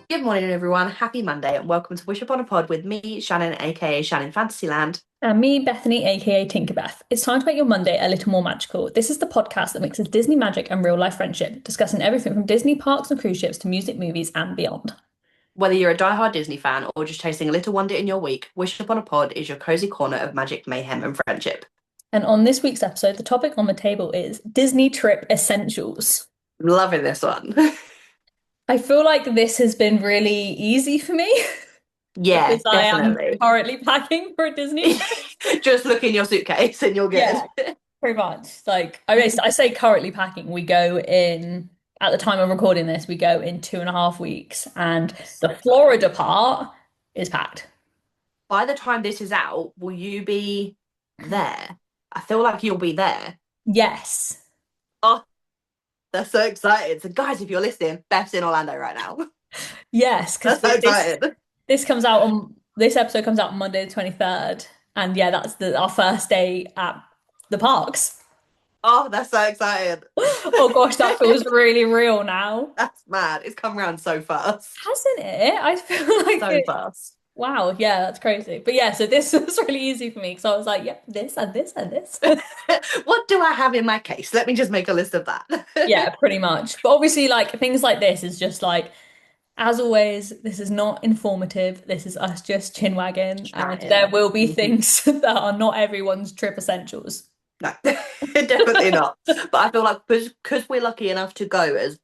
Good morning, everyone. Happy Monday, and welcome to Wish Upon a Pod with me, Shannon, aka Shannon Fantasyland. And me, Bethany, aka Tinkerbeth. It's time to make your Monday a little more magical. This is the podcast that mixes Disney magic and real life friendship, discussing everything from Disney parks and cruise ships to music, movies, and beyond. Whether you're a die-hard Disney fan or just chasing a little wonder in your week, Wish Upon a Pod is your cozy corner of magic, mayhem, and friendship. And on this week's episode, the topic on the table is Disney trip essentials. I'm loving this one. I feel like this has been really easy for me Yeah, because I am definitely. currently packing for a Disney trip. Just look in your suitcase and you're good. Yeah, pretty much. Like I say currently packing, we go in at the time of recording this, we go in 2.5 weeks, and So the excited. Florida part is packed. By the time this is out, will you be there? I feel like you'll be there. Yes. Oh, they're so excited. So, guys, if you're listening, Beth's in Orlando right now. Yes, They're because so this excited. this comes out on this episode comes out on Monday the 23rd. And yeah, that's our first day at the parks. Oh, they're so excited. Oh gosh, that feels really real now. That's mad. It's come around so fast. Hasn't it? I feel like So it. fast. Wow, yeah, that's crazy. But yeah, so this was really easy for me because I was like, yep, this and this and this. What do I have in my case? Let me just make a list of that. Yeah, pretty much. But obviously, like things like this is just like, as always, this is not informative. This is us just chin wagging, and there Chatting. will be Mhm. things that are not everyone's trip essentials. No, definitely not. But I feel like because we're lucky enough to go as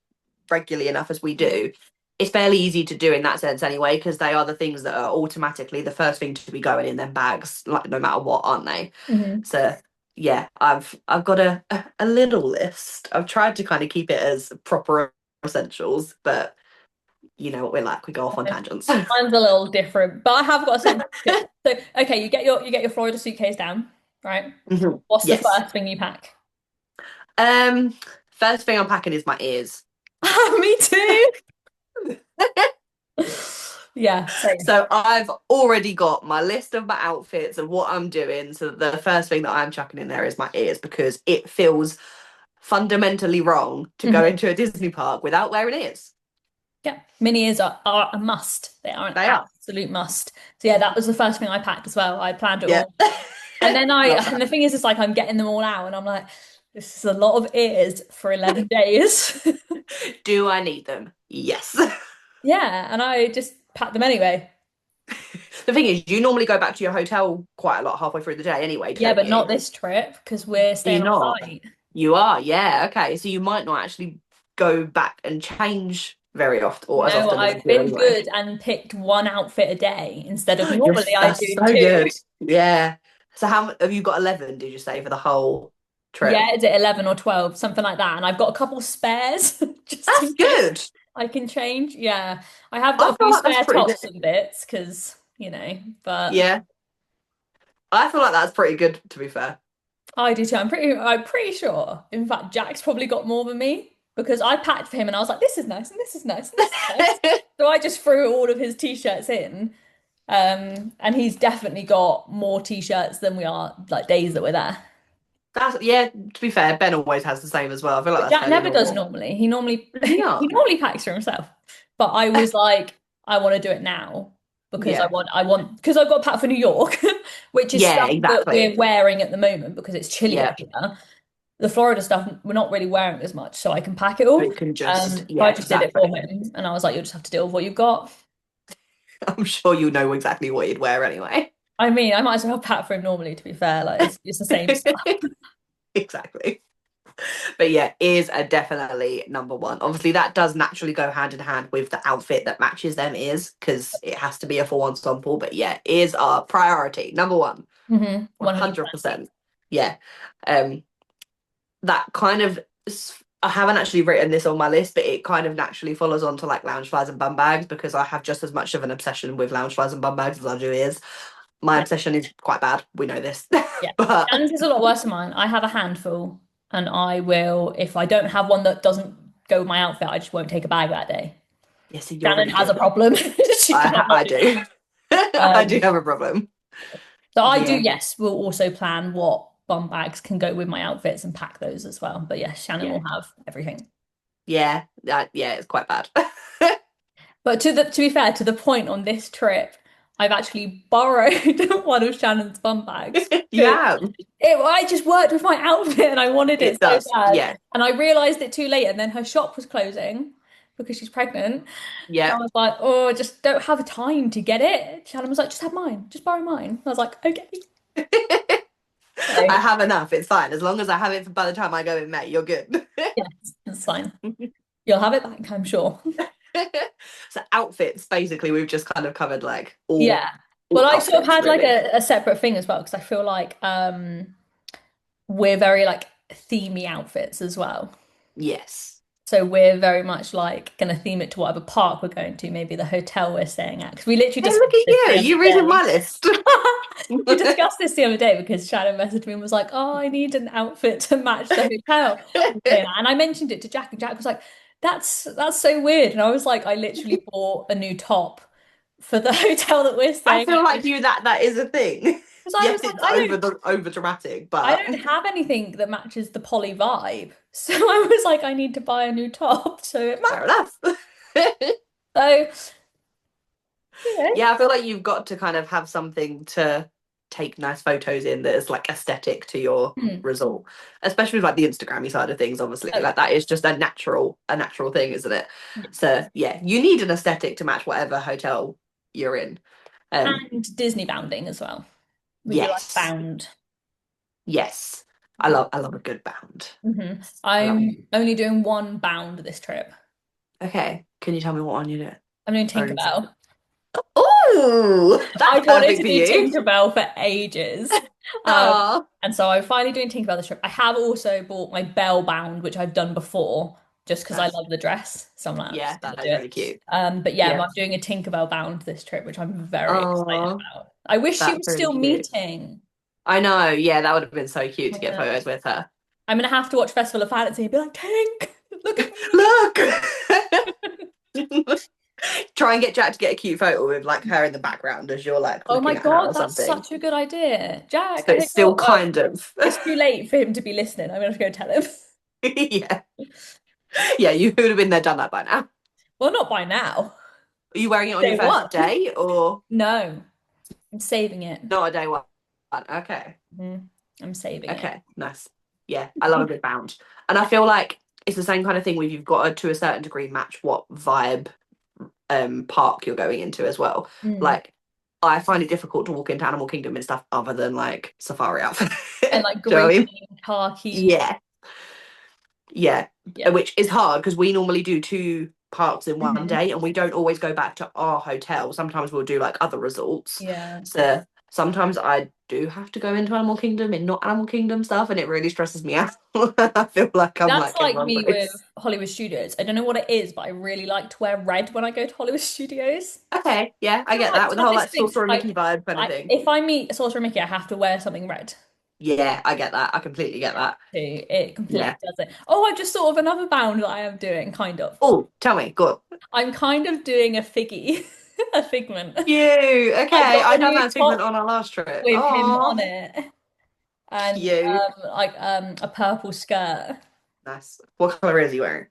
regularly enough as we do, it's fairly easy to do in that sense anyway, because they are the things that are automatically the first thing to be going in them bags, like no matter what, aren't they? Mhm. So yeah, I've got a little list. I've tried to kind of keep it as proper essentials, but you know what we're like, we go off on tangents. Mine's a little different, but I have got some. So, okay, you get your Florida suitcase down, right? Mhm. What's the Yes. first thing you pack? Um, First thing I'm packing is my ears. Me too. Yeah, same. So I've already got my list of my outfits and what I'm doing. So the first thing that I'm chucking in there is my ears because it feels fundamentally wrong to go Mhm. into a Disney park without wearing ears. Yeah, mini ears are a must. They are an They are. absolute must. So yeah, that was the first thing I packed as well. I planned it Yeah. all. And then Love and that. the thing is, it's like I'm getting them all out, and I'm like, this is a lot of ears for 11 days. Do I need them? Yes. Yeah, and I just packed them anyway. The thing is, you normally go back to your hotel quite a lot halfway through the day anyway, Yeah, don't but not you? this trip because we're Do you staying on not? site. You are, yeah. Okay. So you might not actually go back and change very often or as No, often as you I've do been anyway. good and picked one outfit a day instead of normally I That's do so two. good. Yeah. So how have you got 11, did you say, for the whole trip? Yeah, is it 11 or 12, something like that. And I've got a couple spares just That's in case good. I can change. Yeah, I have I got a feel few like that's spare pretty tops good. and bits because, but Yeah. I feel like that's pretty good, to be fair. I do too. I'm pretty sure. In fact, Jack's probably got more than me because I packed for him and I was like, this is nice and this is nice and this is nice. So I just threw all of his t-shirts in. And he's definitely got more t-shirts than we are like days that we're there. That's yeah, to be fair, Ben always has the same as well. I feel like But that's Jack fairly never does normal. normally. He normally Does he he not? normally packs for himself. But I was like, I want to do it now because I Yeah. want I want because I've got a pack for New York, which is Yeah, stuff that exactly. we're wearing at the moment because it's chillier Yeah. here. The Florida stuff we're not really wearing as much, so I can pack it all. It can just, So I yeah, just did it for exactly. him, and I was like, you'll just have to deal with what you've got. I'm sure you know exactly what you'd wear anyway. I mean, I might as well pack for him normally, to be fair. Like it's the same stuff. Exactly. But yeah, ears are definitely number one. Obviously, that does naturally go hand in hand with the outfit that matches them ears because it has to be a full ensemble. But yeah, ears are priority number one, 100%. 100%. Yeah. Um, that kind of I haven't actually written this on my list, but it kind of naturally follows on to like loungeflies and bum bags because I have just as much of an obsession with loungeflies and bum bags as I do ears. My Yeah, obsession is quite bad. We know this, yeah. but Shannon's is a lot worse than mine. I have a handful, and I will, if I don't have one that doesn't go with my outfit, I just won't take a bag that day. yeah, see, you're Shannon really has a good. problem. She can't I do that. do. I do Um, have a problem. so I do, Yeah. yes, we'll also plan what. bum bags can go with my outfits and pack those as well. But yeah, Shannon Yeah. will have everything. Yeah. Yeah, it's quite bad. But to be fair, to the point on this trip, I've actually borrowed one of Shannon's bum bags You because have. I just worked with my outfit and I wanted it It so does. bad. Yeah. And I realized it too late, and then her shop was closing because she's pregnant. And I Yeah. was like, oh, I just don't have time to get it. Shannon was like, just have mine, just borrow mine. I was like, okay. So I have enough. It's fine. As long as I have it by the time I go in May, you're good. yes, it's fine. You'll have it back, I'm sure. So outfits, basically, we've just kind of covered like Yeah. all But I sort of outfits, had like really. a separate thing as well because I feel like we're very like themey outfits as well. Yes. So we're very much like gonna theme it to whatever park we're going to, maybe the hotel we're staying at. Because we literally Hey, look discussed at this you. the other You reading day. my list. We discussed this the other day because Shannon messaged me and was like, "Oh, I need an outfit to match the hotel." And I mentioned it to Jack, and Jack was like, "That's so weird." And I was like, "I literally bought a new top for the hotel that we're I staying feel at." like you that is a thing. Because I Yes, was like, it's over dramatic, I but don't have anything that matches the poly vibe. So I was like, I need to buy a new top. So it fair matched. enough. So, you know, Yeah, I feel like you've got to kind of have something to take nice photos in that is like aesthetic to your hmm. result, especially with like the Instagrammy side of things. Obviously, Oh like that is just a natural thing, isn't it? yeah. So yeah, you need an aesthetic to match whatever hotel you're in. And Disney bounding as well. We do like Yes, bound. yes, I love a good bound. I love. I'm only doing one bound this trip. Okay, can you tell me what one you do? I'm doing Or is it? Tinkerbell. Oh, that's I've wanted perfect to for do you. Tinkerbell for ages. Oh, And so I'm finally doing Tinkerbell this trip. I have also bought my Belle bound, which I've done before, just because I nice. love the dress. So I'm like, I'm Yeah, just gonna that do is it. really cute. But yeah, Yeah. I'm doing a Tinkerbell bound this trip, which I'm very excited Oh, about. I wish she that's was really still cute. meeting. I know. Yeah, that would have been so cute to get Yeah. photos with her. I'm gonna have to watch Festival of Fantasy and be like, Tink, look at me. Look. Try and get Jack to get a cute photo with like her in the background as you're like Oh my looking at her God, or that's something. such a good idea. Jack, So I it's hope still you're, oh, kind of it's too late for him to be listening. I'm gonna have to go tell him. yeah. Yeah, you would have been there, done that by now. Well, not by now. Are you wearing it on Day your one. first day or No, I'm saving it. not a day one? Okay. Mhm. I'm saving it. Okay, nice. Yeah, I love a good bound. And I feel like it's the same kind of thing where you've got to a certain degree match what vibe park you're going into as well. Mm. Like I find it difficult to walk into Animal Kingdom and stuff other than like safari outfit. And like Do you know what green, I mean? khaki. Yeah, yeah. Yeah. Which is hard because we normally do two parks in one Mhm. day and we don't always go back to our hotel. Sometimes we'll do like other resorts. Yeah. So sometimes I do have to go into Animal Kingdom and not Animal Kingdom stuff and it really stresses me out. I feel like I'm That's like like everyone me with race. Hollywood Studios. I don't know what it is, but I really like to wear red when I go to Hollywood Studios. Okay, yeah, I I don't get know, I that just with the have whole this like thing. Sorcerer Mickey vibe kind of thing. If I meet Sorcerer Mickey, I have to wear something red Yeah, I get that. I completely get that. too. It completely Yeah. does it. Oh, I've just thought of another bound that I am doing, kind of. Oh, tell me, go on. I'm kind of doing a figgy, a figment. You I've okay? got I a done new that figment top on our last trip. with him Oh, on it, and cute. a purple skirt. Nice. What color is he wearing?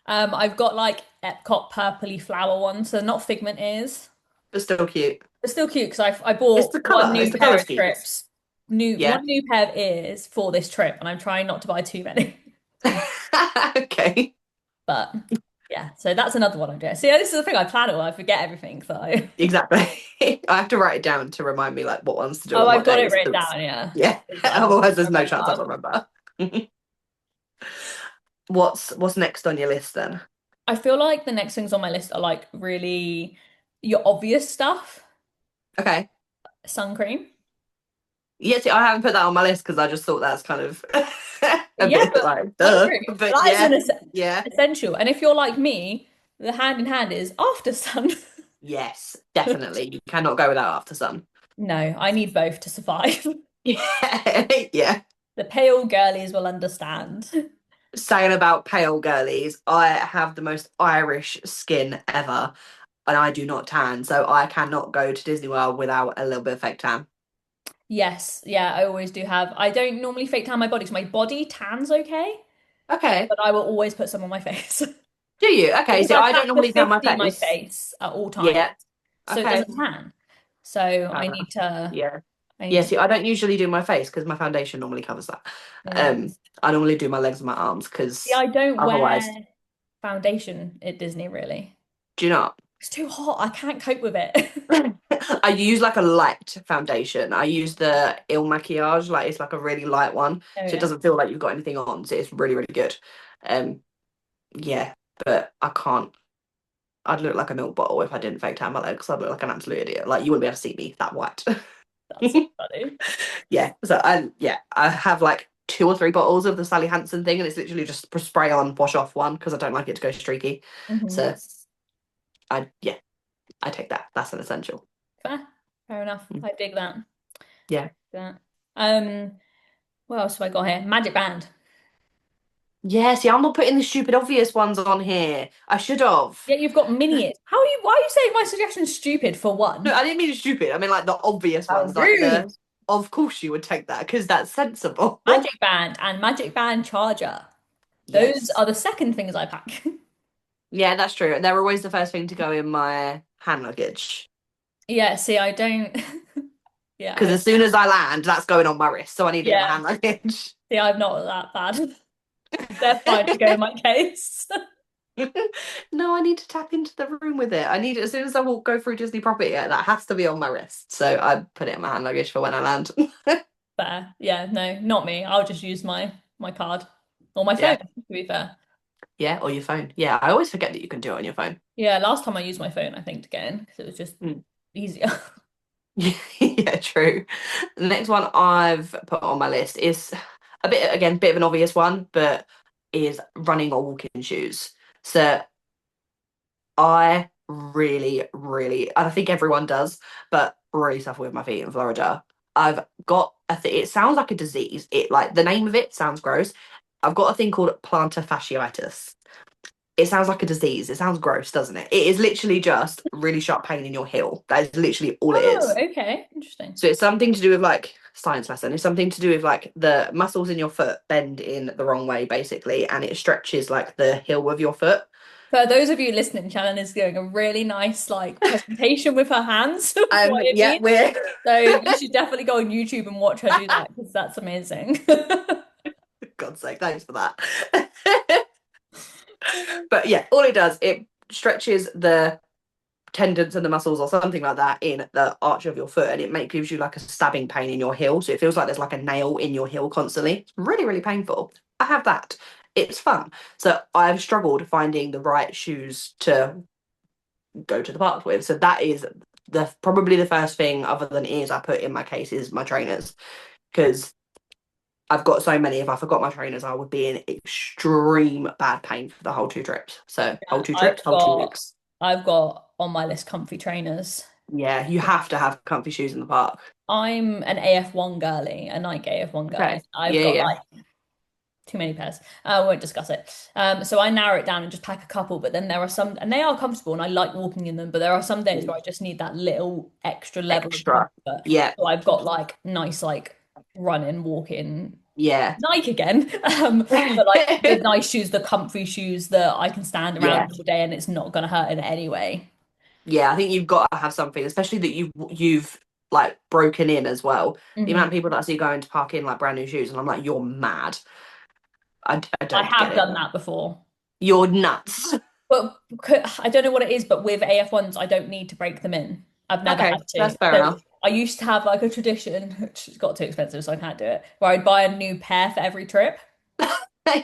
I've got like Epcot purpley flower one, so not figment ears. But still cute. But still cute because I It's bought the color. It's the color schemes. Yeah. one new pair of ears for this trip, and I'm trying not to buy too many. Okay. But yeah, so that's another one I'm doing. So yeah, this is the thing I plan it all. I forget everything. So Exactly. I have to write it down to remind me like what ones to do oh, on I've what got it days. written 'Cause, down. Yeah, yeah. 'cause otherwise Otherwise, I there's no chance I'll remember. remember. What's next on your list then? I feel like the next things on my list are like really your obvious stuff. Okay. Sun cream. Yeah, see, I haven't put that on my list because I just thought that's kind of a Yeah, bit but like sun duh. cream. But That is yeah, an yeah, essential. And if you're like me, the hand in hand is after sun. yes, definitely. You cannot go without after sun. No, I need both to survive. Yeah, yeah. The pale girlies will understand. Saying about pale girlies, I have the most Irish skin ever, and I do not tan, so I cannot go to Disney World without a little bit of fake tan. Yes, yeah, I always do have. I don't normally fake tan my body, so my body tans okay, Okay. but I will always put some on my face Do you? Okay, because see, I I don't factor normally tan my 50 my face. face at all times, Yeah. so it Okay. doesn't tan. So Fair enough. Yeah. I need Yeah, to, see, I don't usually do my face because my foundation normally covers that. yeah. Um, I normally do my legs and my arms See, because I don't otherwise, wear foundation at Disney really. do you not? It's too hot. I can't cope with it. I use like a light foundation. I use the Il Makiage, like it's like a really light one, Oh so it yeah. doesn't feel like you've got anything on. So it's really, really good. Um, yeah, but I can't. I'd look like a milk bottle if I didn't fake tan my legs. I'd look like an absolute idiot. Like you wouldn't be able to see me that white. That's so funny. Yeah. So I have like two or three bottles of the Sally Hansen thing, and it's literally just spray on, wash off one because I don't like it to go streaky. Hmm. So I take that. That's an essential. Fair. Fair enough. Mm. I dig that. Yeah. That. Um, what else have I got here? Magic band. Yeah, see, I'm not putting the stupid obvious ones on here. I should have. Yeah, you've got mini it. How are you? Why are you saying my suggestion's stupid for No, one? I didn't mean stupid. I mean like the obvious How ones, like rude. of course you would take that because that's sensible. Magic band and magic band charger. Those Yes. are the second things I pack. Yeah, that's true. And they're always the first thing to go in my hand luggage. Yeah, see, I don't. Yeah, Because as soon as I land, that's going on my wrist. So I need it in my yeah. hand luggage. See, I'm not that bad. They're fine to go in my case. No, I need to tap into the room with it. I need it as soon as I walk go through Disney property, yeah, that has to be on my wrist. So I put it in my hand luggage for when I land. Fair. Yeah, no, not me. I'll just use my card or my phone, Yeah. to be fair. Yeah, or your phone. Yeah, I always forget that you can do it on your phone. Yeah, last time I used my phone, I think, to get in because it was just Mm. easier. Yeah, true. The next one I've put on my list is a bit, again, bit of an obvious one, but is running or walking shoes. So I really, really, and I think everyone does, but really suffer with my feet in Florida. I've got a thing, it sounds like a disease. It like the name of it sounds gross. I've got a thing called plantar fasciitis. It sounds like a disease. It sounds gross, doesn't it? It is literally just really sharp pain in your heel. That is literally all it Oh, is. okay. Interesting. So it's something to do with like science lesson. It's something to do with like the muscles in your foot bend in the wrong way, basically, and it stretches like the heel of your foot. For those of you listening, Shannon is doing a really nice like presentation with her hands of what it Yeah, means. we're So you should definitely go on YouTube and watch her do that because that's amazing. God's sake, thanks for that. But yeah, all it does, it stretches the tendons and the muscles or something like that in the arch of your foot, and gives you like a stabbing pain in your heel. So it feels like there's like a nail in your heel constantly. It's really, really painful. I have that. It's fun. So I've struggled finding the right shoes to go to the park with. So that is probably the first thing other than ears I put in my case is my trainers. Because I've got so many. If I forgot my trainers, I would be in extreme bad pain for the whole 2 trips. So whole Yeah, two trips, whole 2 weeks. I've got on my list comfy trainers. Yeah, you have to have comfy shoes in the park. I'm an AF1 girly, a Nike AF1 girly. Okay. I've Yeah, got yeah. like too many pairs. I won't discuss it. So I narrow it down and just pack a couple, but then there are some, and they are comfortable and I like walking in them, but there are some days where I just need that little extra level of Extra. comfort. Yeah, So I've got like nice, like running, walking, yeah. Nike again. But like the nice shoes, the comfy shoes that I can stand around Yeah. all day and it's not gonna hurt in any way. Yeah, I think you've got to have something, especially that you've like broken in as well. The amount Hmm. of people that I see going to park in like brand new shoes, and I'm like, you're mad. I I don't get have it. done that before. You're nuts. But I don't know what it is, but with AF1s, I don't need to break them in. I've never Okay, had to. that's fair So enough. I used to have like a tradition, which has got too expensive, so I can't do it, where I'd buy a new pair for every trip.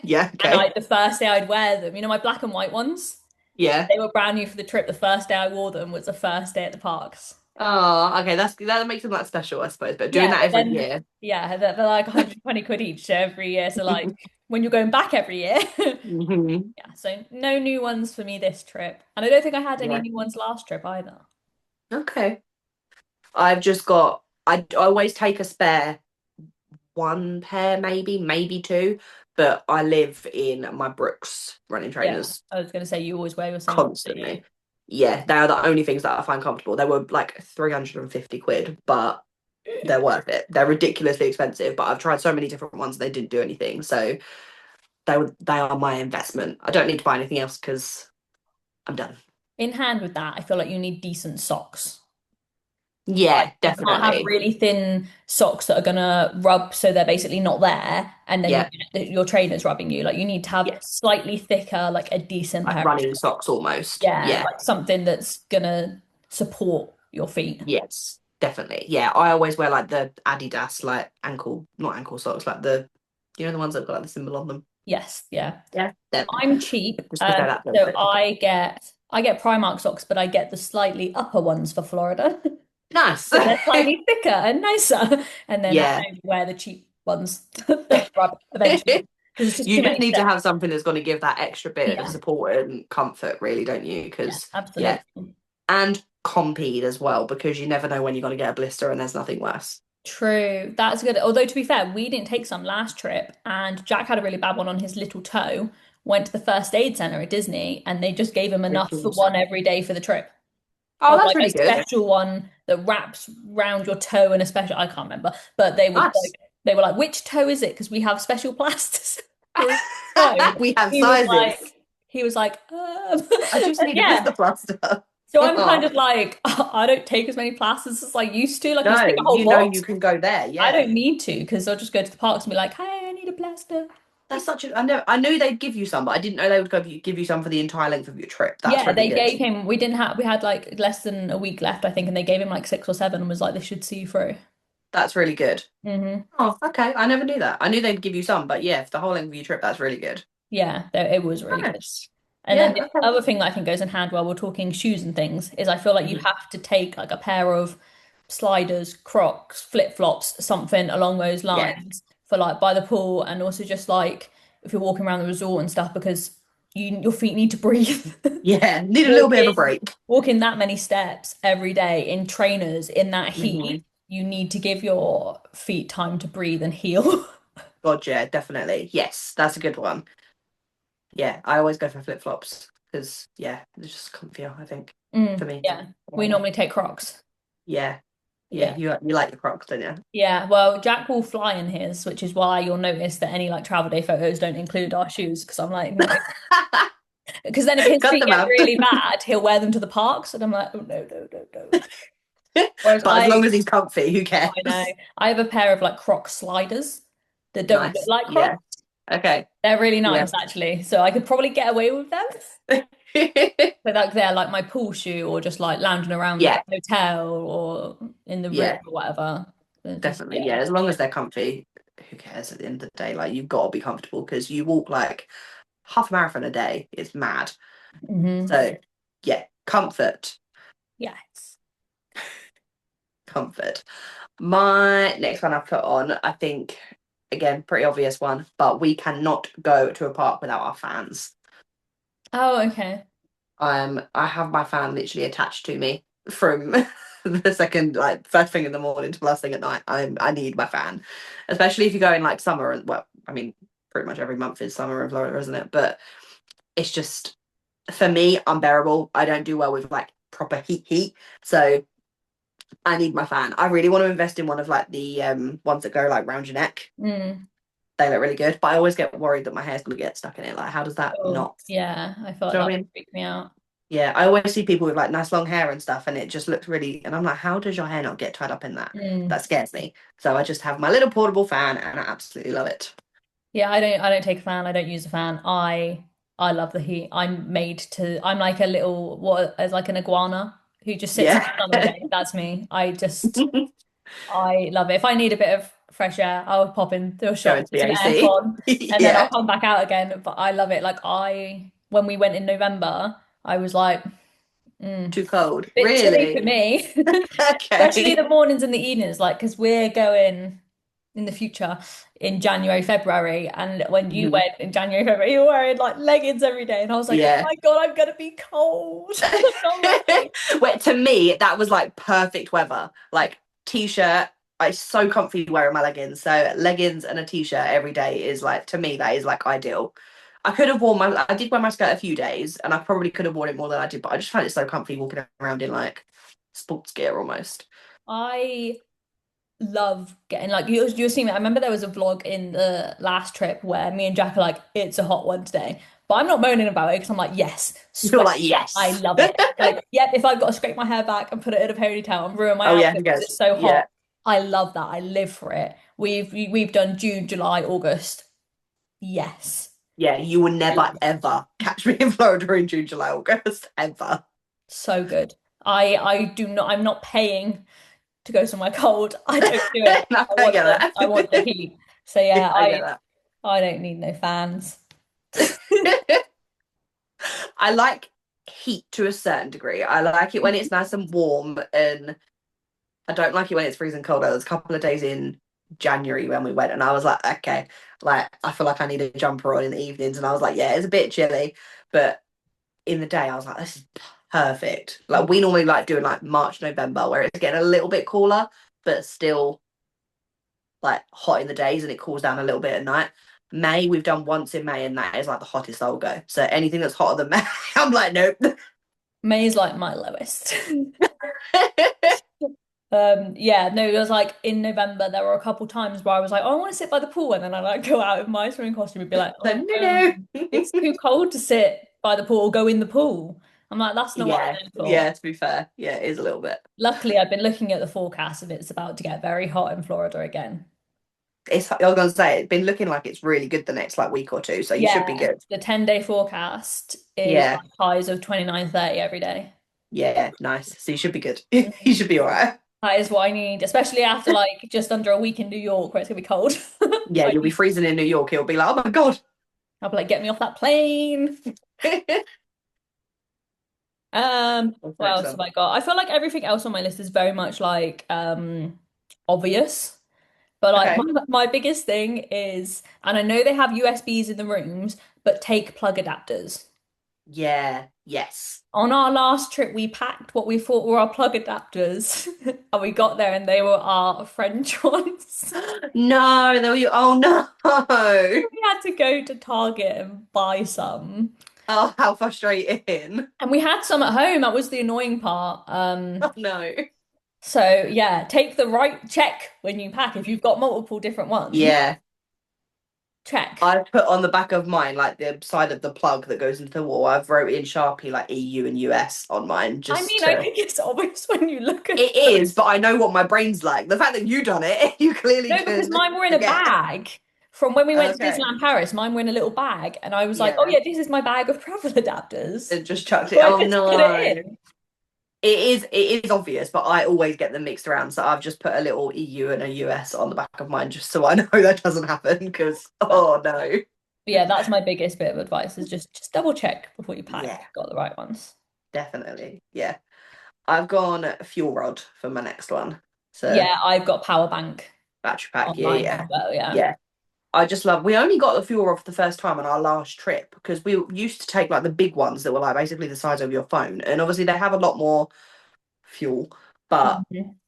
Yeah, And okay. the first day I'd wear them, my black and white ones, Yeah. they were brand new for the trip. The first day I wore them was the first day at the parks. Oh, okay. That makes them that special, I suppose. But doing Yeah, that but every then, year. yeah, they're like 120 quid each every year. So like when you're going back every year, Hmm. yeah, so no new ones for me this trip. And I don't think I had any Yeah. new ones last trip either. Okay. I've just got. I always take a spare one pair, maybe two, but I live in my Brooks running Yeah, trainers I was going to say you always wear your same ones, don't you? constantly. Yeah, they are the only things that I find comfortable. They were like 350 quid, but they're worth it. They're ridiculously expensive, but I've tried so many different ones and they didn't do anything. So they are my investment. I don't need to buy anything else because I'm done. In hand with that, I feel like you need decent socks. Like Yeah, you can't have definitely. really thin socks that are gonna rub, so they're basically not there, and then Yeah, your trainer's rubbing you. Like you need to have yes. slightly thicker, like a decent Like pair of running socks almost. yeah, Yeah, like something that's gonna support your feet. yes, definitely. Yeah, I always wear like the Adidas like ankle, not ankle socks, like the ones that have got like the symbol on them. Yes, yeah. Yeah, them. I'm cheap, Just because they're that little so bit thicker. I get Primark socks, but I get the slightly upper ones for Florida. Nice. So they're slightly thicker and nicer. And then I Yeah. only wear the cheap ones that rub eventually because it's just You too just many need to steps. have something that's going to give that extra bit of Yeah, support and comfort, really, don't you? yeah, Because, yeah. absolutely. And Compeed as well, because you never know when you're going to get a blister and there's nothing worse. True. That's good. Although to be fair, we didn't take some last trip and Jack had a really bad one on his little toe, went to the first aid center at Disney and they just gave him enough for Ridiculous. one every day for the trip. Oh, Of that's like a really good. special one that wraps round your toe and a special I can't remember, but Nice. they were like, which toe is it? Because we have special plasters for each toe. We have He was sizes. like, he was like, I just and need a yeah. blister plaster. So I'm kind Oh, of like, I don't take as many plasters as I used to. Like I used no, to take a whole you know you box. can go there. I Yeah. don't need to because I'll just go to the parks and be like, hey, I need a plaster. That's such a. I knew they'd give you some, but I didn't know they would give you some for the entire length of your trip. That's Yeah, really they good. gave him, we had like less than a week left, I think, and they gave him like 6 or 7 and was like, this should see you through. That's really good. Hmm. Oh, okay. I never knew that. I knew they'd give you some, but yeah, for the whole length of your trip, that's really good. Yeah, it was really good. Nice. And then Yeah, the okay. other thing that I think goes in hand while we're talking shoes and things is I feel like you Mhm. have to take like a pair of sliders, Crocs, flip-flops, something along those Yeah. lines for like by the pool and also just like if you're walking around the resort and stuff because your feet need to breathe. Yeah. Need a little bit of a Walking break. walking that many steps every day in trainers in that Hmm. heat, you need to give your feet time to breathe and heal. God, yeah, definitely. Yes, that's a good one. Yeah, I always go for flip flops because yeah, they're just comfier, I think, for me. Yeah, we Yeah. normally take Crocs. Yeah. Yeah. Yeah. You like your Crocs, don't you? Yeah, well, Jack will fly in his, which is why you'll notice that any like travel day photos don't include our shoes because I'm like, no. Because then if his Cut feet them get out. really bad, he'll wear them to the parks, and I'm like, oh no, no, no, no. Whereas But as long as he's comfy, who I know, cares? I have a pair of like Croc sliders that don't look Nice. like Yeah. Crocs. Okay. They're really Yeah. nice actually, so I could probably get away with them. But like they're like my pool shoe or just like lounging around the Yeah. hotel or in the room Yeah. or whatever. They're just Definitely. yeah. Yeah. As long as they're comfy, who cares at the end of the day? Like you've got to be comfortable because you walk like half a marathon a day. It's mad. Hmm. So yeah, comfort. Yes. Comfort. My next one I've put on, I think, again, pretty obvious one, but we cannot go to a park without our fans. Oh, okay. I have my fan literally attached to me from the second, like first thing in the morning to last thing at night. I need my fan, especially if you go in like summer and well, I mean, pretty much every month is summer in Florida, isn't it? But it's just for me unbearable. I don't do well with like proper heat, so I need my fan. I really want to invest in one of like the ones that go like round your neck. Mm. They look really good, but I always get worried that my hair's gonna get stuck in it. Like, how does that Oh, not? yeah. I feel Do like you know that what I would mean? freak me out. Yeah, I always see people with like nice long hair and stuff, and it just looks really. And I'm like, how does your hair not get tied up in that? Mm. That scares me. So I just have my little portable fan, and I absolutely love it. Yeah, I don't take a fan. I don't use a fan. I love the heat. I'm like a little what is like an iguana who just sits in Yeah, the sun all day. That's me. I love it. If I need a bit of fresh air, I'll pop into a go shop, into put the some AC. aircon, and then I'll Yeah, come back out again. But I love it. Like when we went in November, I was like, too cold. bit chilly for Really? me, especially Okay. the mornings and the evenings. Like because we're going in the future in January, February, and when you Mhm. went in January, February, you were wearing like leggings every day, and I was like, oh Yeah. my God, I'm gonna be cold. I'm not ready. Wait, to me, that was like perfect weather. Like t-shirt, it's so comfy wearing my leggings. So leggings and a t-shirt every day is like to me that is like ideal. I did wear my skirt a few days, and I probably could have worn it more than I did, but I just found it so comfy walking around in like sports gear almost. I love getting like you're seeing it. I remember there was a vlog in the last trip where me and Jack are like, it's a hot one today. But I'm not moaning about it because I'm like, yes, You're sweat. like, I yes. love it. Like, yep, if I've got to scrape my hair back and put it in a ponytail and ruin my Oh yeah, outfit he because goes, it's so yeah, hot, I love that. I live for it. We've done June, July, August. Yes. yeah. You will I never love it. ever catch me in Florida in June, July, August, ever. So good. I do not, I'm not paying to go somewhere cold. I don't do it. No, I I get want the that. heat. So Yeah, yeah, I get I don't need no fans. that. I like heat to a certain degree. I like it when it's nice and warm, and I don't like it when it's freezing cold. There was a couple of days in January when we went, and I was like, okay, like I feel like I need a jumper on in the evenings, and I was like, yeah, it's a bit chilly, but in the day, I was like, this is perfect. Like we normally like doing like March, November, where it's getting a little bit cooler, but still like hot in the days, and it cools down a little bit at night. May we've done once in May, and that is like the hottest I'll go. So anything that's hotter than May, I'm like, nope. May's like my lowest. Yeah, no, it was like in November there were a couple times where I was like, oh, I want to sit by the pool, and then I like go out in my swimming costume and be like, So oh, no, it's no. too cold to sit by the pool or go in the pool. I'm like, that's not what Yeah, I'm in for. yeah. To be fair, yeah, it is a little bit. Luckily, I've been looking at the forecast and it's about to get very hot in Florida again. It's. I was gonna say it's been looking like it's really good the next like week or two, so you should be Yeah, good. the 10-day forecast is Yeah, like highs of 29, 30 every day. yeah, nice. So you should be good. You should be all right. That is what I need, especially after like just under a week in New York where it's gonna be cold. Yeah, I you'll be need, freezing in New York. It'll be like, oh my god. I'll be like, get me off that plane. What's What next else have then? I got? I feel like everything else on my list is very much like obvious. But like Okay. my biggest thing is, and I know they have USBs in the rooms, but take plug adapters. Yeah. Yes. On our last trip, we packed what we thought were our plug adapters, and we got there and they were our French ones. No, there you. Oh no. We had to go to Target and buy some. Oh, how frustrating. And we had some at home. That was the annoying part. Oh no. So yeah, take the right check when you pack. If you've got multiple different ones, Yeah. check. I put on the back of mine, like the side of the plug that goes into the wall, I've wrote in Sharpie like EU and US on mine I just mean, I to. think it's obvious when you look at It is, but I know what my brain's like. The fact that you done it, you clearly no, because can mine were in a forget. bag from when we went to Okay. Disneyland Paris. Mine were in a little bag, and I was like, "Oh Yeah. yeah, this is my bag of travel adapters." It just chucked it. So I Oh just put it no. in. It is obvious, but I always get them mixed around. So I've just put a little EU and a US on the back of mine just so I know that doesn't happen because But oh no. yeah, that's my biggest bit of advice is just double check before you pack. Yeah, You've got the right ones. definitely. Yeah. I've gone fuel rod for my next one. So Yeah, I've got power bank battery pack, yeah, online as yeah. well. Yeah. Yeah. I just love we only got the fuel rod for the first time on our last trip because we used to take like the big ones that were like basically the size of your phone. And obviously they have a lot more fuel, but Mhm.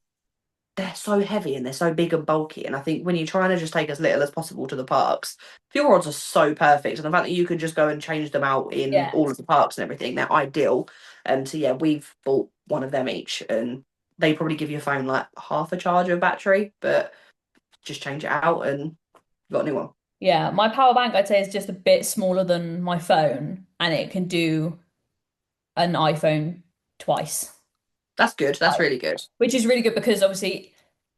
they're so heavy and they're so big and bulky. And I think when you're trying to just take as little as possible to the parks, fuel rods are so perfect. And the fact that you can just go and change them out in Yeah. all of the parks and everything, they're ideal. And so yeah, we've bought one of them each, and they probably give your phone like half a charge of battery, but just change it out and you've got a new one. Yeah, my power bank I'd say is just a bit smaller than my phone, and it can do an iPhone twice. That's good. That's Like, really good. which is really good because obviously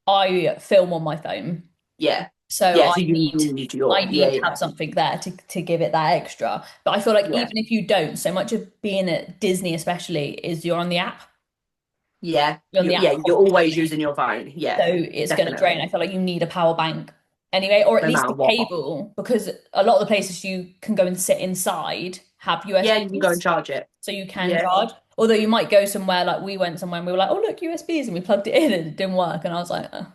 I film on my phone. Yeah. So Yeah, so you need I your yeah, need to have yeah. something there to give it that extra. But I feel like Yeah. even if you don't, so much of being at Disney especially is you're on the app. Yeah. You're on the app You're always constantly. using your phone. So Yeah, it's gonna drain. definitely. I feel like you need a power bank anyway, or at No least matter a what. cable, because a lot of the places you can go and sit inside have Yeah, you can go and USBs, charge it. so you can Yeah. charge. Although you might go somewhere like we went somewhere and we were like, oh look, USBs, and we plugged it in and it didn't work. And I was like, oh.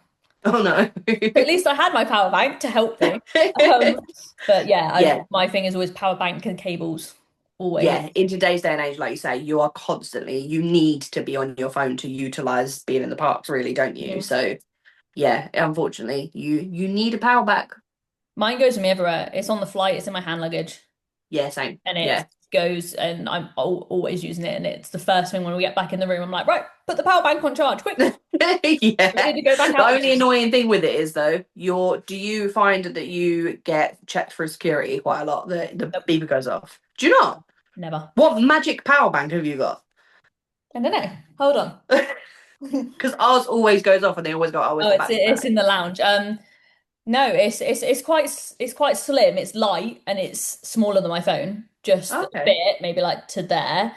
Oh no. At least I had my power bank to help me. But yeah, Yeah, my thing is always power bank and cables, always. yeah. In today's day and age, like you say, you need to be on your phone to utilize being in the parks, really, don't you? Mhm. So yeah, unfortunately, you need a power back. Mine goes with me everywhere. It's on the flight, it's in my hand luggage, Yeah, same. and it's Yeah. goes, and I'm always using it, and it's the first thing when we get back in the room. I'm like, right, put the power bank on charge, quick. We Yeah. need to go back The out only again. annoying thing with it is though, do you find that you get checked for security quite a lot? The Nope, beeper goes off. Do you not? never. What magic power bank have you got? I don't know. Hold on. Because ours always goes off and they always go, oh, where's Oh, the it's battery it's pack? in the lounge. No, it's quite slim. It's light and it's smaller than my phone, just a Okay. bit, maybe like to there.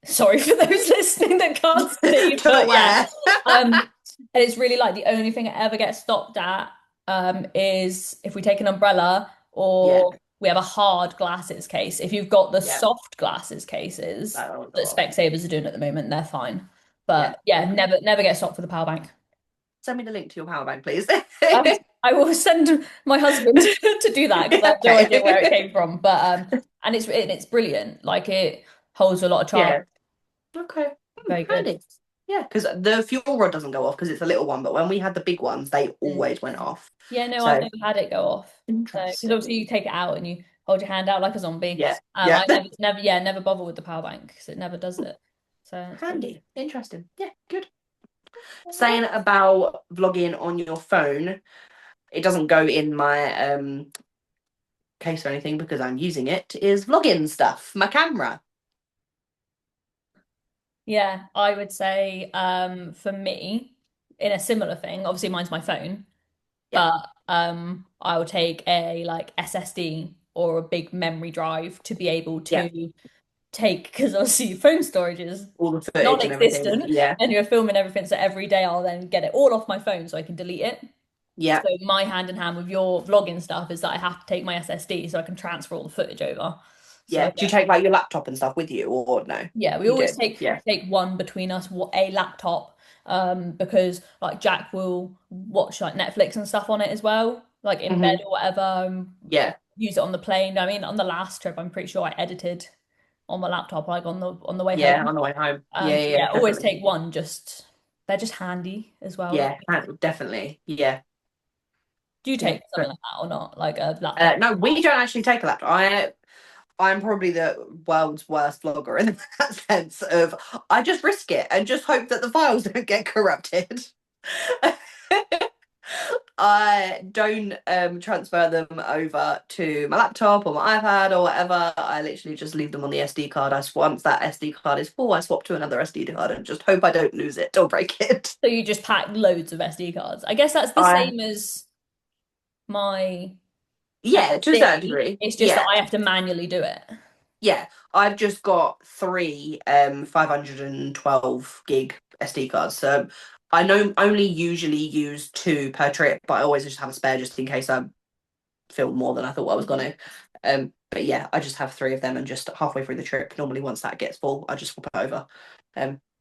Sorry for those listening that can't see, To the, but yeah. yeah. And it's really like the only thing it ever gets stopped at is if we take an umbrella Yeah. or we have a hard glasses case. If you've got the Yeah. soft glasses cases That won't go that off. Specsavers are doing at the moment, they're fine. Yeah. But yeah, Okay. never get stopped for the power bank. Send me the link to your power bank, please. I will send my husband to do that because I have no idea where it Okay. came from. But and it's brilliant. Like it holds a lot of charge. Yeah. Okay. Very good. Handy. Yeah, because the fuel rod doesn't go off because it's a little one, but when we had the big ones, they Mm. always went off. Yeah, no, I've So never had it go off. So because interesting. obviously you take it out and you hold your hand out like a zombie. Yeah. Yeah. I never bother with the power bank because it never does it. So it's pretty Handy. Interesting. Yeah, good. good. Saying about vlogging on your phone, it doesn't go in my case or anything because I'm using it, is vlogging stuff, my camera. Yeah, I would say for me, in a similar thing, obviously mine's my phone, Yeah. but I would take a like SSD or a big memory drive to be able Yeah. to take because obviously phone storage is All the footage and everything. non-existent Yeah. and you're filming everything. So every day I'll then get it all off my phone so I can delete it. Yeah. So my hand in hand with your vlogging stuff is that I have to take my SSD so I can transfer all the footage over. So Yeah. Do you take like your laptop and stuff with you or no? yeah, we You always do. Yeah. take one between us, a laptop, because like Jack will watch like Netflix and stuff on it as well, like in bed Hmm. or whatever. Yeah. Use it on the plane. I mean, on the last trip, I'm pretty sure I edited on my laptop, like on the way Yeah. home. On the way home. Yeah. So Yeah. yeah, Yeah, always definitely. take one. Just they're just handy as well. Yeah. Definitely. Yeah. Do you Yeah. take something But like that or not? Like a laptop? no, we don't actually take a laptop. I'm probably the world's worst vlogger in that sense of I just risk it and just hope that the files don't get corrupted. I don't transfer them over to my laptop or my iPad or whatever. I literally just leave them on the SD card. Once that SD card is full, I swap to another SD card and just hope I don't lose it or break it. So you just pack loads of SD cards. I guess that's the I same as my Yeah, to a certain SSD. degree. It's just that Yeah. I have to manually do it. Yeah, I've just got three 512 gig SD cards. So I know only usually use two per trip, but I always just have a spare just in case I film more than I thought I was gonna. But yeah, I just have three of them and just halfway through the trip, normally once that gets full, I just swap it over.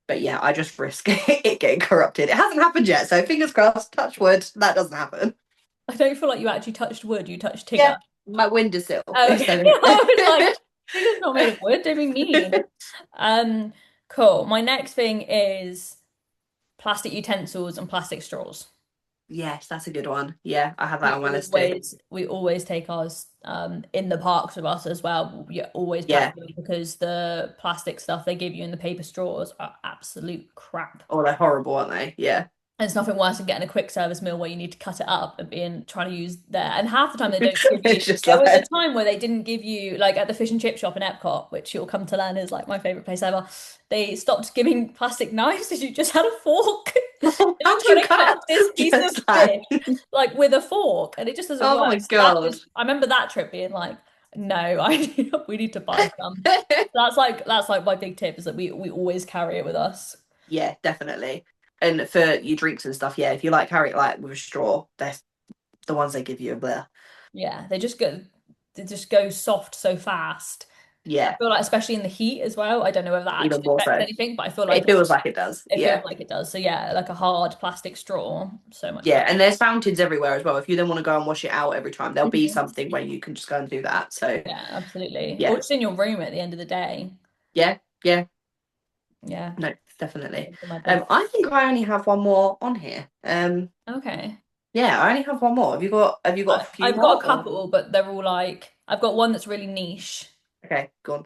But yeah, I just risk it getting corrupted. It hasn't happened yet, so fingers crossed, touch wood, that doesn't happen. I don't feel like you actually touched wood. You touched Yeah, Tigger. my windowsill. Oh, okay. So I was like, Tigger's not made of wood. Don't be mean. Um, cool. My next thing is plastic utensils and plastic straws. yes, that's a good one. Yeah, I have that on my list too. We always take ours in the parks with us as well. We always pack Yeah. them because the plastic stuff they give you in the paper straws are absolute crap. Oh, they're horrible, aren't they? Yeah. There's nothing worse than getting a quick service meal where you need to cut it up and being trying to use there. And half the time they don't give you. It's just There was a like, time where they didn't give you like at the fish and chip shop in Epcot, which you'll come to learn is like my favorite place ever. They stopped giving plastic knives because you just had a fork. And how you're do you trying to cut cut this piece of just like, fish like with a fork, and it just doesn't oh work. my So that God. was, I remember that trip being like, no, we need to buy some. That's like my big tip is that we always carry it with us. Yeah, definitely. And for your drinks and stuff, yeah, if you like carry it like with a straw, they're the ones they give you are there. Yeah, they just go soft so fast. I Yeah, feel like especially in the heat as well. I don't know if that even actually more affects so. anything, but I feel like It feels like it does. it feels Yeah. like it does. So yeah, like a hard plastic straw, so much Yeah, better. and there's fountains everywhere as well. If you then want to go and wash it out every time, there'll be Mhm. something where you can just go and do that. So Yeah, absolutely. Or yeah, just in your room at the end of the day. yeah, yeah. Yeah, No, definitely. those are my big. I think I only have one more on here. Okay. Yeah, I only have one more. Have you got a few I've got more? a Or? couple, but they're all like I've got one that's really niche. Okay, go on.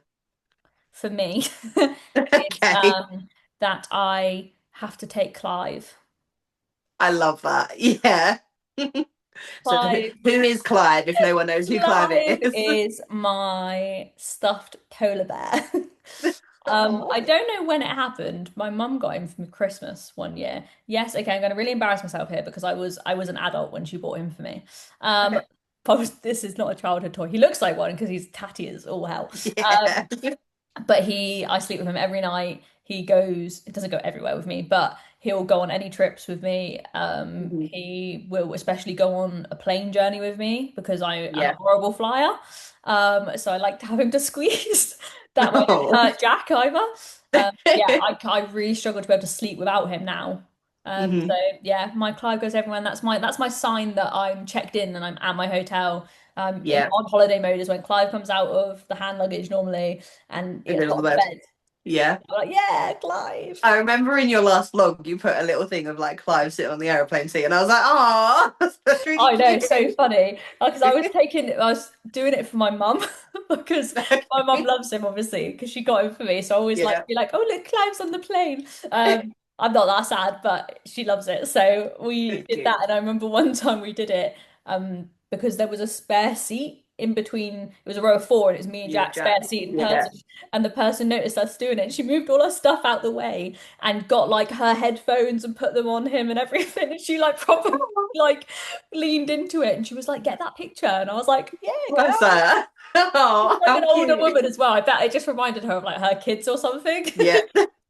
for me is Okay. that I have to take Clive. I love that. Yeah. So Clive who is Clive if no one knows who Clive Clive is? is my stuffed polar bear. Oh. I don't know when it happened. My mum got him for Christmas one year. Yes, okay, I'm going to really embarrass myself here because I was an adult when she bought him for me. Okay. But this is not a childhood toy. He looks like one because he's tatty as all hell. Yeah. But I sleep with him every night. He goes, it doesn't go everywhere with me, but he'll go on any trips with me. Mhm. He will especially go on a plane journey with me because I am a Yeah. horrible flyer. So I like to have him to squeeze. That way I don't Oh. hurt Jack either. Yeah, I really struggle to be able to sleep without him now. So Hmm. yeah, my Clive goes everywhere, and that's my sign that I'm checked in and I'm at my hotel. Yeah. On holiday mode is when Clive comes out of the hand luggage normally and In the it's middle got of on the the bed. bed. Yeah. I'm like, yeah, Clive. I remember in your last vlog you put a little thing of like Clive sitting on the aeroplane seat, and I was like, "Oh, that's really I know, cute." so funny. Because I was doing it for my mum because my mum loves him obviously because she got him for me. So I always like to Yeah. be like, oh look, Clive's on the plane. I'm not that sad, but she loves it. So we did Cute. that, and I remember one time we did it because there was a spare seat in between. It was a row of four, and it was me and You, Jack spare Jack. seat in Yeah. person. And the person noticed us doing it. She moved all our stuff out the way and got like her headphones and put them on him and everything. And she like proper like leaned into it and she was like, get that picture. And I was like, yeah, go. Bless her. She's Oh, like how an older cute. woman as well. I bet it just reminded her of like her kids or something. Yeah.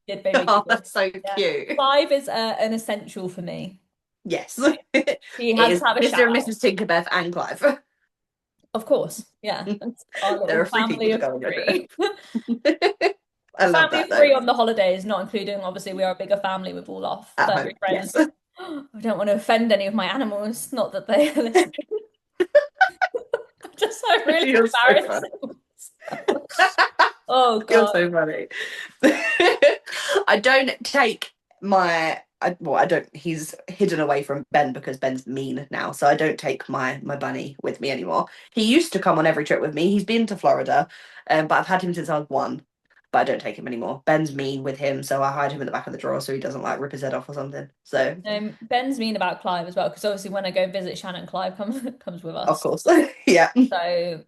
Did baby Oh, giggle. that's so Yeah. cute. Five is an essential for me. Yes. He It has is to have a Mr. shout and out. Mrs. Tinkerbeth and Clive. Of course. Yeah. That's our There little are three people family to of go on your trip. three. I A love family that of though. three on the holidays, not including obviously we are a bigger family with all our At furry home. Yes. friends. I don't want to offend any of my animals, not that they are listening. Just so really You're so funny. embarrassing. Oh You're God. so funny. I don't take well, I don't. He's hidden away from Ben because Ben's mean now, so I don't take my bunny with me anymore. He used to come on every trip with me. He's been to Florida, but I've had him since I was one. But I don't take him anymore. Ben's mean with him, so I hide him in the back of the drawer so he doesn't like rip his head off or something. So Ben's mean about Clive as well, because obviously when I go visit Shannon, Clive comes with of us. course, yeah, So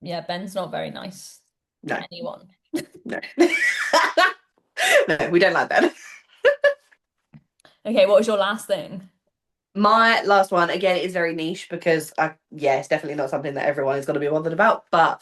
yeah, Ben's not very nice to no, anyone. no, no, we don't like Ben. Okay, what was your last thing? My last one, again, is very niche because yeah, it's definitely not something that everyone is going to be bothered about, but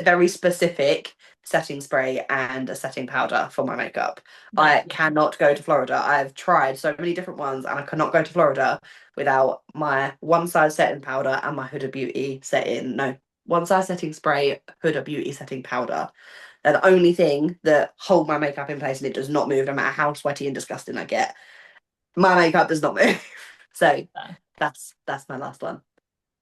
very specific setting spray and a setting powder for my makeup. Nice. I cannot go to Florida. I've tried so many different ones and I cannot go to Florida without my one size setting powder and my Huda Beauty setting, no, one size setting spray, Huda Beauty setting powder. They're the only thing that hold my makeup in place and it does not move no matter how sweaty and disgusting I get. My makeup does not move. So Fair. that's my last one.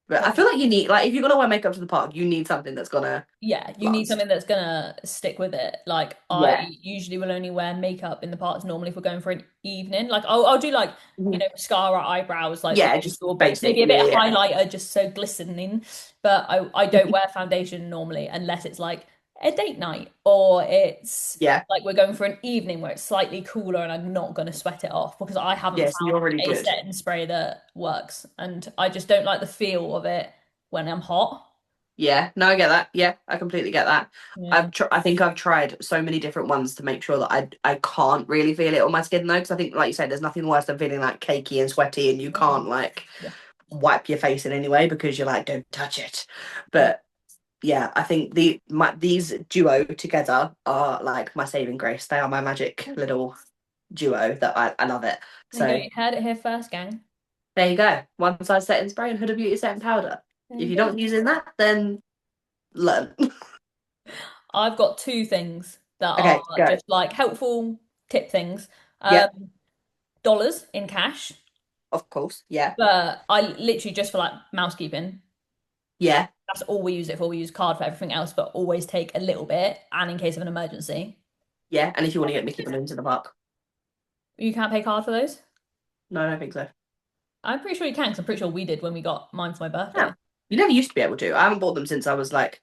But I Fair. feel like you need like if you're gonna wear makeup to the park, you need something that's gonna Yeah, you need last. something that's gonna stick with it. Like I Yeah. usually will only wear makeup in the parks normally if we're going for an evening. Like I'll do like, Mhm. mascara, eyebrows, like the Yeah, just usual bits, basic. maybe a bit Yeah, of yeah. highlighter just so glistening. But I don't wear foundation normally unless it's like a date night or it's Yeah. like we're going for an evening where it's slightly cooler and I'm not gonna sweat it off because I haven't Yeah, so found you're really a good. setting spray that works and I just don't like the feel of it when I'm hot. Yeah, no, I get that. Yeah, I completely get that. Yeah. I think I've tried so many different ones to make sure that I can't really feel it on my skin though, because I think, like you said, there's nothing worse than feeling like cakey and sweaty, and you can't like Yeah. wipe your face in any way because you're like, don't touch it. Yeah. But yeah, I think these duo together are like my saving grace. They are my magic little duo that I love it. There you go. So You heard it here first, gang. there you go. One size setting spray and Huda Beauty setting powder. There If you you're go. not using that, then learn. I've got two things that are Okay, go. just like helpful tip things. Yep, Dollars in cash, of course. Yeah, but I literally just for like mousekeeping. yeah, That's all we use it for. We use card for everything else, but always take a little bit and in case of an emergency. yeah. And if you want to get Mickey balloons in the park, You can't pay card for those? no, I don't think so. I'm pretty sure you can, because I'm pretty sure we did when we got mine for my Yeah, birthday. you never used to be able to. I haven't bought them since I was like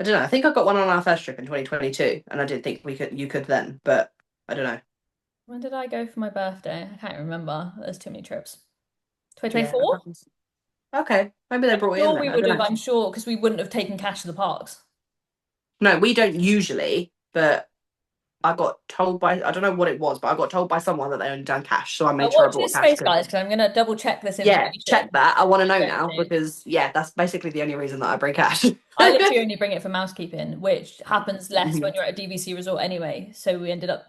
I don't know. I think I got one on our first trip in 2022, and I didn't think you could then, but I don't know. When did I go for my birthday? I can't remember. There's too many trips. Yeah. 2024? Okay. Maybe they brought it in Sure, then. we I would don't have, know. I'm sure, because we wouldn't have taken cash to the parks. No, we don't usually, but I got told by, I don't know what it was, but I got told by someone that they only done cash. So I made sure I Watch brought this cash space, because, guys, because I'm going to double check this yeah, check information. that. I want to know Going now to. because, yeah, that's basically the only reason that I bring cash. I literally only bring it for mousekeeping, which happens less when Mhm. you're at a DVC resort anyway. So we ended up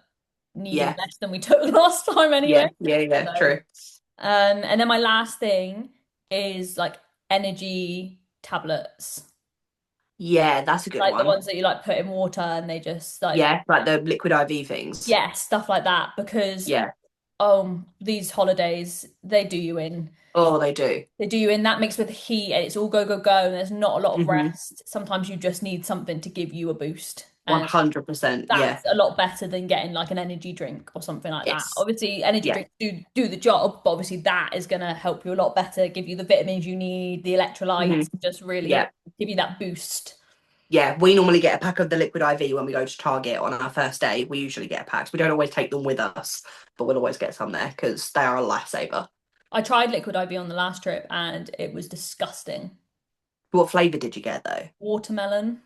needing Yeah. less than we took last time anyway. Yeah. Yeah. Yeah. So, True. and then my last thing is like energy tablets, Yeah. That's a good like the one. ones that you like put in water and they just like, Yeah. Like the liquid IV things. yeah, stuff like that. Because Yeah. these holidays, they do you in. Oh, they do. They do you in that mixed with the heat and it's all go, go, go, and there's not a lot of Hmm. rest. Sometimes you just need something to give you a boost. And 100%. Yeah. that's a lot better than getting like an energy drink or something like that. Yes. Obviously, energy Yeah. drinks do the job, but obviously that is going to help you a lot better, give you the vitamins you need, the Hmm. electrolytes, just really Yeah. give you that boost. Yeah, we normally get a pack of the liquid IV when we go to Target on our first day. We usually get packs. We don't always take them with us, but we'll always get some there because they are a lifesaver. I tried liquid IV on the last trip and it was disgusting. What flavour did you get though? Watermelon.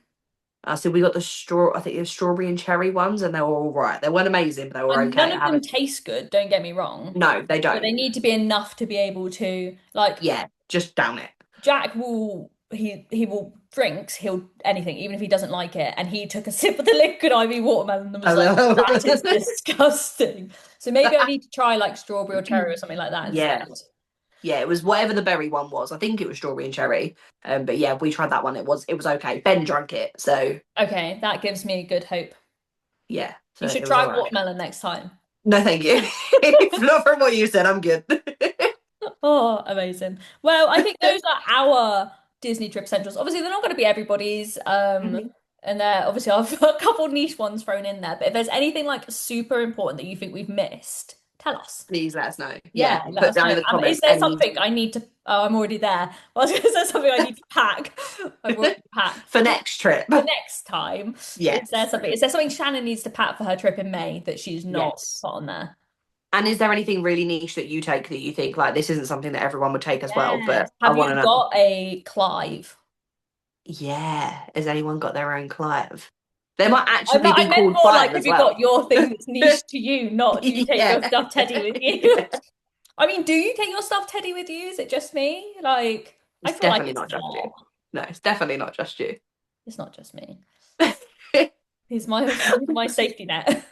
So we got the straw. I think it was strawberry and cherry ones, and they were all right. They weren't amazing, but they were And okay. none I of them haven't. taste good, don't get me wrong, No, they but they don't. need to be enough to be able to like Yeah, just down it. Jack will he will drinks, he'll anything, even if he doesn't like it. And he took a sip of the liquid IV watermelon and was like, that is disgusting. So maybe I need to try like strawberry or cherry or something like that Yeah, instead. yeah. It was whatever the berry one was. I think it was strawberry and cherry. But yeah, we tried that one. It was okay. Ben drank it, so Okay, that gives me good hope. yeah. So You should it was try all right. watermelon next time. No, thank you. Not from what you said. I'm good. Oh, amazing. Well, I think those are our Disney trip essentials. Obviously, they're not going to be everybody's. Mhm. And there obviously I've got a couple niche ones thrown in there. But if there's anything like super important that you think we've missed, tell us. Please let us know. Yeah, Yeah, let put us down know. in the Is comments there any something I need to? Oh, I'm already there. I was going to say something I need to pack. I've already packed. for next trip. For next time, is there Yes. something? Is there something Shannon needs to pack for her trip in May that she's not Yes. put on there? And is there anything really niche that you take that you think like this isn't something that everyone would take as well? Yes. But I Have want to you know. got a Clive? Yeah. Has anyone got their own Clive? They might actually I be meant called more like Clive have as you well. got your thing that's niche to you, not do you take your Yeah. stuffed teddy with you? I mean, do you take your stuffed teddy with you? Is it just me? Like, I It's feel like definitely it's not just you. not. No, it's definitely not just you. It's not just me. He's my safety net.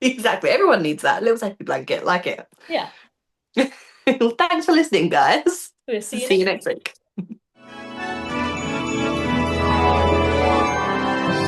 Exactly. Everyone needs that little safety blanket, like it. Yeah. Well, thanks for listening, guys. We'll see you See you next next week. week.